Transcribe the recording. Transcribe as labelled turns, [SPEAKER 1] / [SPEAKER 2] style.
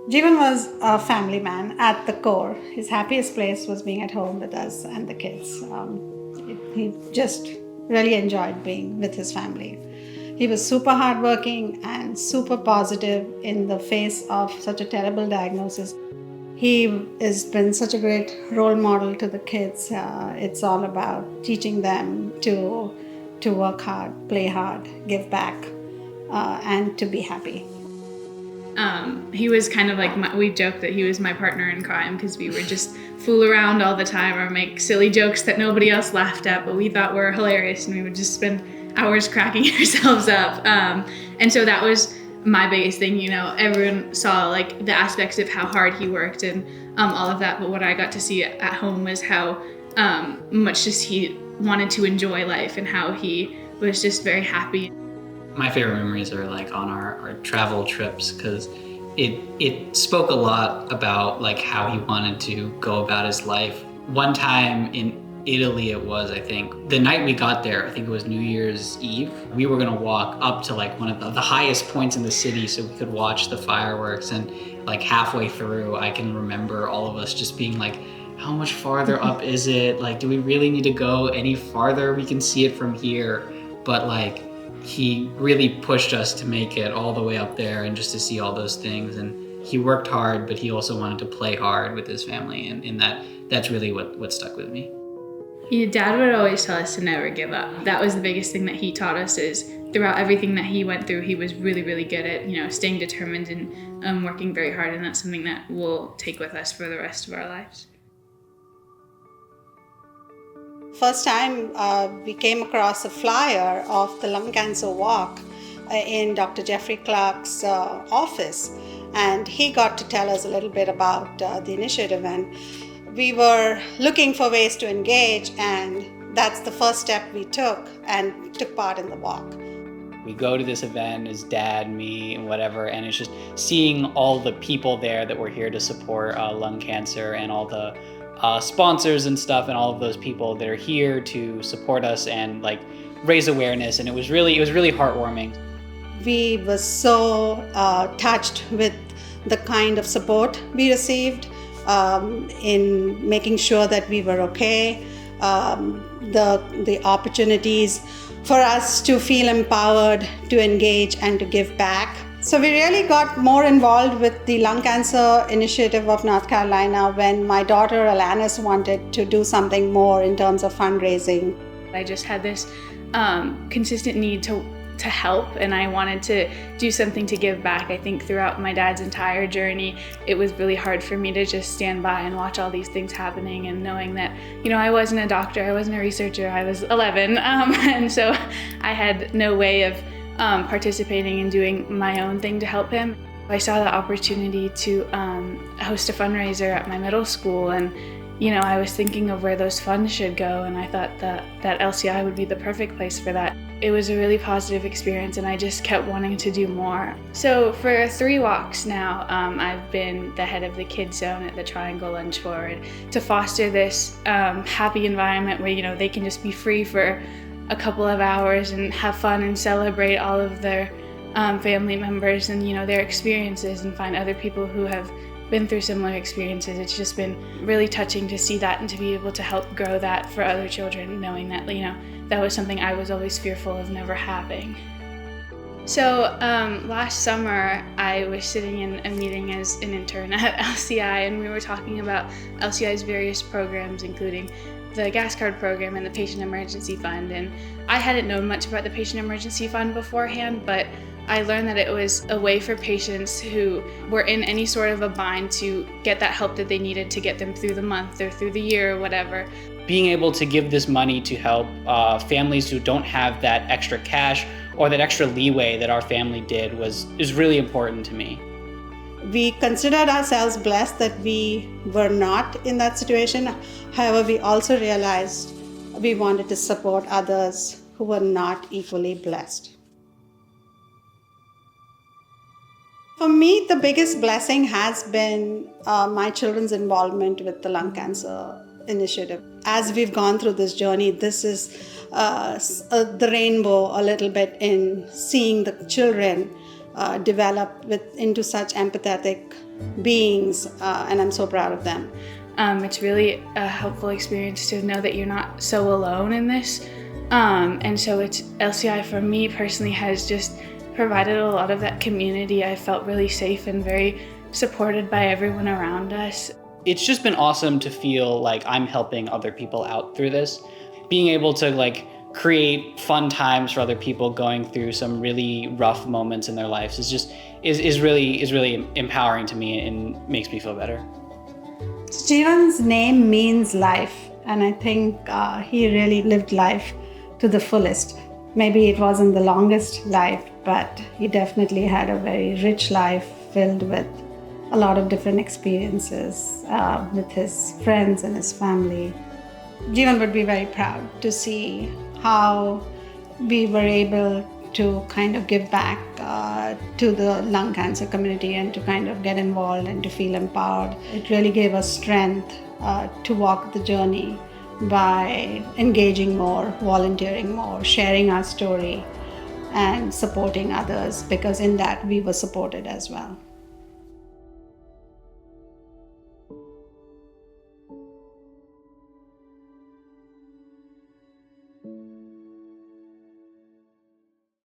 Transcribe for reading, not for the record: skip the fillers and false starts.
[SPEAKER 1] Jeevan was a family man at the core. His happiest place was being at home with us and the kids. He just really enjoyed being with his family. He was super hardworking and super positive in the face of such a terrible diagnosis. He has been such a great role model to the kids. It's all about teaching them to work hard, play hard, give back, and to be happy.
[SPEAKER 2] He was kind of like, we joked that he was my partner in crime because we would just fool around all the time or make silly jokes that nobody else laughed at, but we thought were hilarious, and we would just spend hours cracking ourselves up. And so that was my biggest thing. Everyone saw like the aspects of how hard he worked and all of that, but what I got to see at home was how much just he wanted to enjoy life and how he was just very happy.
[SPEAKER 3] My favorite memories are like on our travel trips, because it spoke a lot about like how he wanted to go about his life. One time in Italy, it was, I think, the night we got there, I think it was New Year's Eve, we were gonna walk up to like one of the highest points in the city so we could watch the fireworks, and like halfway through, I can remember all of us just being like, how much farther up is it? Like, do we really need to go any farther? We can see it from here. But like, he really pushed us to make it all the way up there and just to see all those things. And he worked hard, but he also wanted to play hard with his family. And that's really what stuck with me.
[SPEAKER 2] Yeah, Dad would always tell us to never give up. That was the biggest thing that he taught us, is throughout everything that he went through, he was really, really good at, staying determined and working very hard. And that's something that we'll take with us for the rest of our lives.
[SPEAKER 1] First time we came across a flyer of the lung cancer walk in Dr. Jeffrey Clark's office, and he got to tell us a little bit about the initiative, and we were looking for ways to engage, and that's the first step we took, and took part in the walk.
[SPEAKER 3] We go to this event, his dad, me, and whatever, and it's just seeing all the people there that were here to support lung cancer, and all the sponsors and stuff, and all of those people that are here to support us and like raise awareness. And it was really heartwarming.
[SPEAKER 1] We were so touched with the kind of support we received in making sure that we were okay, the opportunities for us to feel empowered, to engage, and to give back. So we really got more involved with the lung cancer initiative of North Carolina when my daughter Alanis wanted to do something more in terms of fundraising.
[SPEAKER 2] I just had this consistent need to help, and I wanted to do something to give back. I think throughout my dad's entire journey, it was really hard for me to just stand by and watch all these things happening, and knowing that, I wasn't a doctor, I wasn't a researcher, I was 11, and so I had no way of participating and doing my own thing to help him. I saw the opportunity to host a fundraiser at my middle school, and I was thinking of where those funds should go, and I thought that LCI would be the perfect place for that. It was a really positive experience, and I just kept wanting to do more. So for 3 walks now, I've been the head of the Kids Zone at the Triangle Lunch Forward to foster this happy environment where they can just be free for a couple of hours and have fun and celebrate all of their family members and their experiences, and find other people who have been through similar experiences. It's just been really touching to see that and to be able to help grow that for other children, knowing that that was something I was always fearful of never having. So last summer, I was sitting in a meeting as an intern at LCI, and we were talking about LCI's various programs, including the gas card program and the Patient Emergency Fund. And I hadn't known much about the Patient Emergency Fund beforehand, but I learned that it was a way for patients who were in any sort of a bind to get that help that they needed to get them through the month or through the year or whatever.
[SPEAKER 3] Being able to give this money to help families who don't have that extra cash or that extra leeway that our family did is really important to me.
[SPEAKER 1] We considered ourselves blessed that we were not in that situation. However, we also realized we wanted to support others who were not equally blessed. For me, the biggest blessing has been my children's involvement with the lung cancer initiative. As we've gone through this journey, this is the rainbow a little bit in seeing the children develop into such empathetic beings, and I'm so proud of them.
[SPEAKER 2] It's really a helpful experience to know that you're not so alone in this. And so LCI for me personally has just provided a lot of that community. I felt really safe and very supported by everyone around us.
[SPEAKER 4] It's just been awesome to feel like I'm helping other people out through this. Being able to like create fun times for other people going through some really rough moments in their lives is really empowering to me and makes me feel better.
[SPEAKER 1] Jeevan's name means life, and I think he really lived life to the fullest. Maybe it wasn't the longest life, but he definitely had a very rich life filled with a lot of different experiences with his friends and his family. Jeevan would be very proud to see how we were able to kind of give back to the lung cancer community and to kind of get involved and to feel empowered. It really gave us strength to walk the journey by engaging more, volunteering more, sharing our story, and supporting others, because in that we were supported as well.